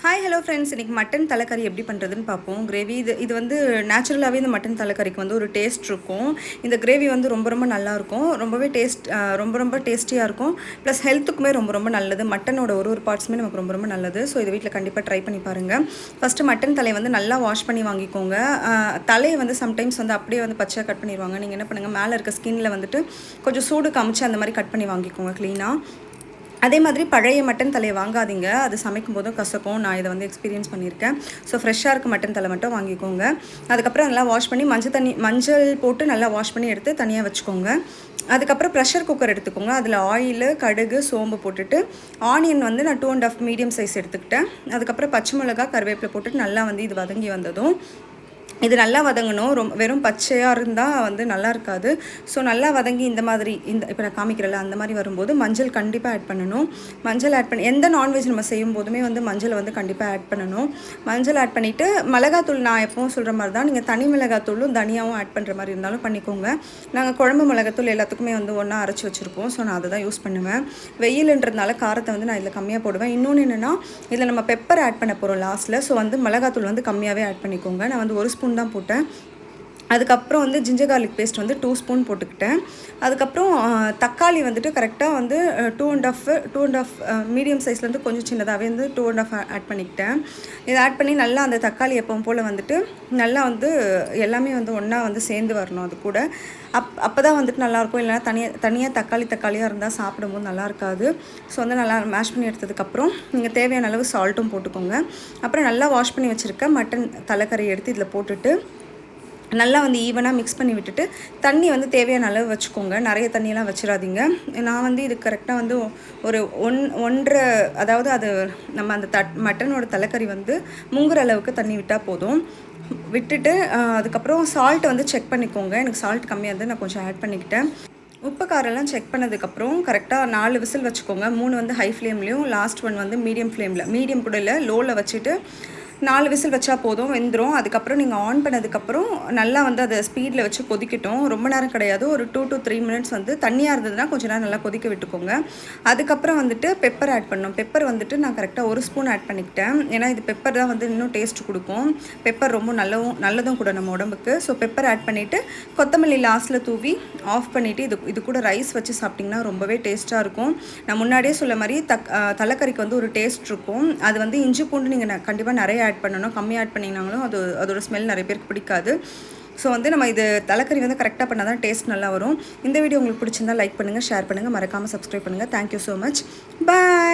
Hi hello friends, இன்றைக்கி mutton தலைக்கறி எப்படி பண்ணுறதுன்னு பார்ப்போம். கிரேவி இது வந்து நேச்சுரலாகவே இந்த மட்டன் தலைக்கறிக்கு வந்து ஒரு டேஸ்ட் இருக்கும். இந்த கிரேவி வந்து ரொம்ப ரொம்ப நல்லாயிருக்கும். ரொம்பவே ரொம்ப டேஸ்டியாக இருக்கும். ப்ளஸ் ஹெல்த்துக்குமே ரொம்ப நல்லது. மட்டனோட ஒரு பார்ட்ஸுமே நமக்கு ரொம்ப நல்லது. ஸோ இது வீட்டில் கண்டிப்பாக ட்ரை பண்ணி பாருங்கள். ஃபஸ்ட்டு மட்டன் தலையை வந்து நல்லா வாஷ் பண்ணி வாங்கிக்கோங்க. தலையை வந்து சம்டைம்ஸ் வந்து அப்படியே வந்து பச்சையாக கட் பண்ணிடுவாங்க. நீங்கள் என்ன பண்ணுங்கள், மேலே இருக்க ஸ்கின்னில் வந்துட்டு கொஞ்சம் சூடு காமிச்சு அந்த மாதிரி கட் பண்ணி வாங்கிக்கோங்க க்ளீனாக. அதே மாதிரி பழைய மட்டன் தலையை வாங்காதீங்க, அது சமைக்கும் போதும் கசக்கும். நான் இதை வந்து எக்ஸ்பீரியன்ஸ் பண்ணியிருக்கேன். ஸோ ஃப்ரெஷ்ஷாக இருக்க மட்டன் தலை மட்டும் வாங்கிக்கோங்க. அதுக்கப்புறம் நல்லா வாஷ் பண்ணி மஞ்சள் போட்டு நல்லா வாஷ் பண்ணி எடுத்து தனியாக வச்சுக்கோங்க. அதுக்கப்புறம் ப்ரெஷர் குக்கர் எடுத்துக்கோங்க. அதில் ஆயில், கடுகு, சோம்பு போட்டுட்டு ஆனியன் வந்து நான் 2.5 மீடியம் சைஸ் எடுத்துக்கிட்டேன். அதுக்கப்புறம் பச்சை மிளகா, கருவேப்பிலை போட்டுட்டு நல்லா வந்து இது வதங்கி வந்ததும் இது நல்லா வதங்கணும். வெறும் பச்சையாக இருந்தால் வந்து நல்லா இருக்காது. ஸோ நல்லா வதங்கி இந்த மாதிரி இப்போ நான் காமிக்கிறேன்ல அந்த மாதிரி வரும்போது மஞ்சள் கண்டிப்பாக ஆட் பண்ணணும். மஞ்சள் ஆட் பண்ணி எந்த நான்வெஜ் நம்ம செய்யும் போதுமே வந்து மஞ்சளை வந்து கண்டிப்பாக ஆட் பண்ணணும். மஞ்சள் ஆட் பண்ணிவிட்டு மிளகாத்தூள் நான் எப்பவும் சொல்கிற மாதிரி தான், நீங்கள் தனி மிளகாத்தூளும் தனியாகவும் ஆட் பண்ணுற மாதிரி இருந்தாலும் பண்ணிக்கோங்க. நாங்கள் குழம்பு மிளகாத்தூள் எல்லாத்துக்குமே வந்து ஒன்றா அரைச்சி வச்சுருப்போம். ஸோ நான் அதை தான் யூஸ் பண்ணுவேன். வெயிலுன்றதுனால காரத்தை வந்து நான் இதில் கம்மியாக போடுவேன். இன்னொன்று என்னென்னா, இதில் நம்ம பெப்பர் ஆட் பண்ண போகிறோம் லாஸ்ட்டில். ஸோ வந்து மிளகாத்தூள் வந்து கம்மியாகவே ஆட் பண்ணிக்கோங்க. நான் வந்து 1 ஸ்பூன் தான் போட்டேன். அதுக்கப்புறம் வந்து ஜிஞ்சர் கார்லிக் பேஸ்ட் வந்து 2 ஸ்பூன் போட்டுக்கிட்டேன். அதுக்கப்புறம் தக்காளி வந்துட்டு கரெக்டாக வந்து 2.5 மீடியம் சைஸ்லேருந்து கொஞ்சம் சின்னதாகவே வந்து 2.5 ஆட் பண்ணிக்கிட்டேன். இதை ஆட் பண்ணி நல்லா அந்த தக்காளி எப்பவும் போல் வந்துட்டு நல்லா வந்து எல்லாமே வந்து ஒன்றா வந்து சேர்ந்து வரணும். அது கூட அப்போ தான் வந்துட்டு நல்லாயிருக்கும். இல்லைனா தனியாக தக்காளியாக இருந்தால் சாப்பிடும்போது நல்லா இருக்காது. ஸோ வந்து நல்லா மேஷ் பண்ணி எடுத்ததுக்கப்புறம் நீங்கள் தேவையான அளவு சால்ட்டும் போட்டுக்கோங்க. அப்புறம் நல்லா வாஷ் பண்ணி வச்சுருக்க மட்டன் தலைக்கறி எடுத்து இதில் போட்டுட்டு நல்லா வந்து ஈவனாக மிக்ஸ் பண்ணி விட்டுட்டு தண்ணி வந்து தேவையான அளவு வச்சுக்கோங்க. நிறைய தண்ணியெல்லாம் வச்சிடாதீங்க. நான் வந்து இது கரெக்டாக வந்து ஒரு 1.5, அதாவது அது நம்ம அந்த மட்டனோட தலைக்கறி வந்து முங்குற அளவுக்கு தண்ணி விட்டால் போதும். விட்டுட்டு அதுக்கப்புறம் சால்ட் வந்து செக் பண்ணிக்கோங்க. எனக்கு சால்ட் கம்மியாக இருந்து நான் கொஞ்சம் ஆட் பண்ணிக்கிட்டேன். உப்பு காரெல்லாம் செக் பண்ணதுக்கப்புறம் கரெக்டாக 4 விசில் வச்சுக்கோங்க. 3 வந்து ஹை ஃப்ளேம்லேயும், லாஸ்ட் ஒன் வந்து மீடியம் கூட இல்லை, லோவில் வச்சுட்டு 4 விசில் வச்சா போதும், வெந்துடும். அதுக்கப்புறம் நீங்கள் ஆன் பண்ணதுக்கப்புறம் நல்லா வந்து அதை ஸ்பீடில் வச்சு கொதிக்கட்டும். ரொம்ப நேரம் கிடையாது, ஒரு 2 to 3 மினிட்ஸ் வந்து தண்ணியாக இருந்ததுன்னா கொஞ்சம் நேரம் நல்லா கொதிக்க விட்டுக்கோங்க. அதுக்கப்புறம் வந்துட்டு பெப்பர் ஆட் பண்ணணும். பெப்பர் வந்துட்டு நான் கரெக்டாக 1 ஸ்பூன் ஆட் பண்ணிக்கிட்டேன். ஏன்னா இது பெப்பர் தான் வந்து இன்னும் டேஸ்ட் கொடுக்கும். பெப்பர் ரொம்ப நல்லதும் கூட நம்ம உடம்புக்கு. ஸோ பெப்பர் ஆட் பண்ணிவிட்டு கொத்தமல்லி லாஸ்ட்டில் தூவி ஆஃப் பண்ணிவிட்டு இது கூட ரைஸ் வச்சு சாப்பிட்டிங்கன்னா ரொம்பவே டேஸ்ட்டாக இருக்கும். நான் முன்னாடியே சொல்ல மாதிரி தலைக்கறிக்கு வந்து ஒரு டேஸ்ட் இருக்கும். அது வந்து இஞ்சி பூண்டு நீங்கள் கண்டிப்பாக நிறைய ஆட் பண்ணணும். கம்மியாக ஆட் பண்ணிங்கனாலும் அதோட ஸ்மெல் நிறைய பேருக்கு பிடிக்காது. ஸோ வந்து நம்ம இது தலைக்கறி வந்து கரெக்டாக பண்ணால் தான் டேஸ்ட் நல்லா வரும். இந்த வீடியோ உங்களுக்கு பிடிச்சிருந்தா லைக் பண்ணுங்கள், ஷேர் பண்ணுங்கள், மறக்காமல் சப்ஸ்கிரைப் பண்ணுங்கள். Thank you so much. பாய்.